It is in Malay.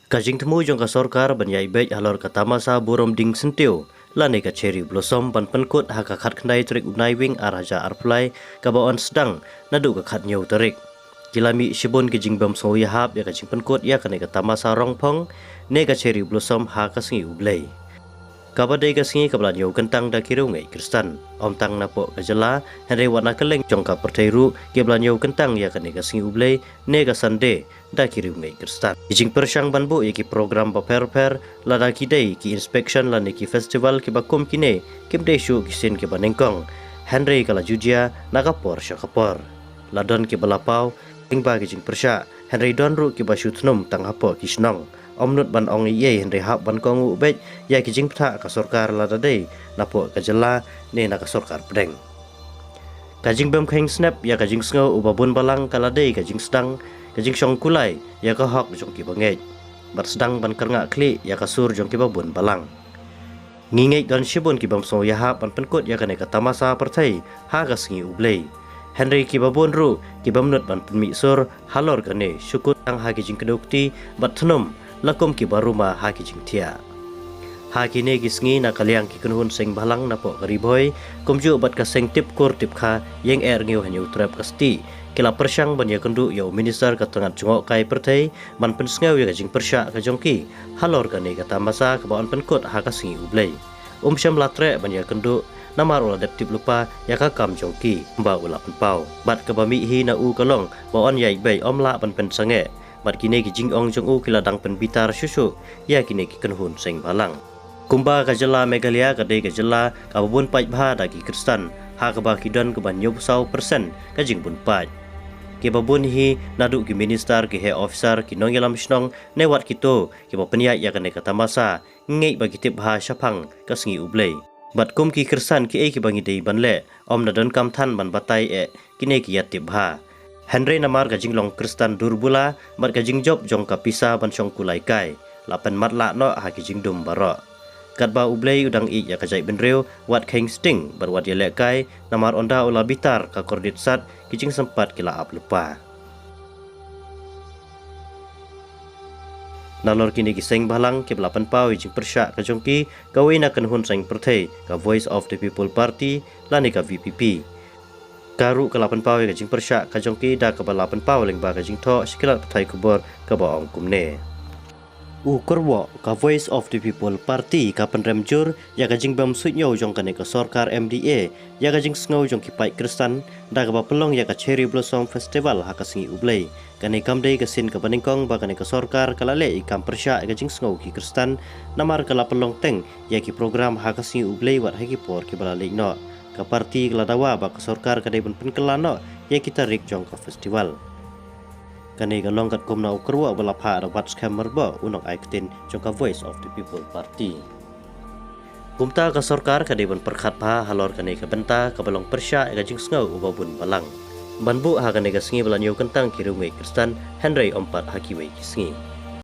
Kajing temu jong ka sorkar banyai bej halor kata masa burom ding sentiu. Lani ka cherry blossom ban penkut haka khat khnai trik unai wing araja arplai ka baon sedang nadu ka khat nyau tarik. Kilami shibun ke jing bam so ya hap ya ka jing penkut ya ka ne kata masa rongpong ne ka cherry blossom ha ka singi ublei. Kabadai ka singi kabla nyau kentang da kiru ngai kristan. Om tang napo ka jela henry wana keleng jong ka pertairu ke bla nyau kentang ya ka ne ka singi ublei ne ka sande da kiru ngai kristan. Jing persyang banbu ya ki program ba per lada ki dei ki inspection la ne ki festival ki bakum kine kim dei shu ki sin ki banengkong. Henry kala jujia nakapor syakapor. Ladon ki balapau tingba ki jing persya Henry don ru ki basyu tnum tang hapo ki snong. Omnut ban ong ye Henry hap ban kong ubej ya ki jing pta ka sorkar lada dei napo ka jela ne na ka sorkar pedeng. Kajing bem kheng snap ya kajing sngo ubabun balang kala dei kajing sedang kajing syong kulai ya ka hok jong ki bangej. Bar sedang ban karnga kli ya ka sur jong ki babun balang. Ngingej don shibun ki bam so ya hap ban penkut ya ka ne ka tamasa pertai ha ka singi ublei. Henry ki babun ru ki bamnut ban penmi sur halor ka ne syukut tang ha ki jing kedukti bat thnum lakum ki baruma ha ki jing tia. Ha ki ne ki sngi na kaliang ki kunhun seng balang na po kariboy kumju bat ka seng tip kur tip kha yeng ngiu hanyu trap kasti kila persyang ban ya kendu ya minister ka tengat jungok kai pertai ban pensngau ya ka jing persya ka jongki halor ka ne ka tamasa ka baon penkut ha ka singi ublei. Syam latre ban ya kendu namar ula deptip lupa ya ka kam jongki mba ula penpau bat ka bami hi na u kalong baon yai bei omla ban pensange bat kine ki jing ong jong u kila dang pen bitar susu ya kine ki kenhun seng balang. Kumba ka jela Megalia ka dei ka jela ka babun pai bha da ki kristan ha ka ba ki don ka ban 90% ka jing bun pai. Ki babun hi nadu ki minister ki he officer ki nong yalam snong ne wat kito ki ba penya ya ka ne ka tamasa ngei ba ki tip ha syapang ka singi ublei. Bat kum ki kristan ki e ki bangi dei banle om na don kam than ban batai e kine ki ya tip ha. Henry namar ka jing long kristan durbula bat ka jing job jong ka pisa ban syong kulai kai lapen mat la no ha ki jing dum baro. Kat ba ublei udang i ya ka jai benreu wat kheng sting bar wat yele kai namar onda ula bitar ka kordit sat ki jing sempat kila ap lupa. Nalor kini ki seng balang ke belapan pau jing persya ka jongki kawin akan hun seng perthei ka Voice of the People Party lani ka VPP. Karu ke 8 pau ka jing persya ka jongki da ka 8 pau leng ba ka jing tho sikilat pthai kubor ka ba ong kumne. Kurwo ka Voice of the People Party ka penrem jur ya ka jing bam suitnyo jong ka ne ka sorkar MDA ya ka jing sngo jong ki pai kristan da ka ba pelong ya ka Cherry Blossom Festival ha ka singi ublei ka ne kamdei ka sin ka baningkong ba ka ne ka sorkar kala le ikam persya ka jing sngo ki kristan namar kala pelong teng ya ki program ha ka singi ublei wat ha ki por ki bala le no ka parti kala dawa ba ka sorkar ka dei bun penkela no ya kita rik jong ka festival. Kani galong kat kumna ukurwa wala pha da wats camera ba unok aiktin jong ka Voice of the People Party. Kumta ka sorkar ka dei bun perkhat pha halor kani ka benta ka balong persya ka jing sngo ubabun balang. Banbu ha kani ka singi balanyo kentang kirungai kristan Henry ompat hakiwei ki singi.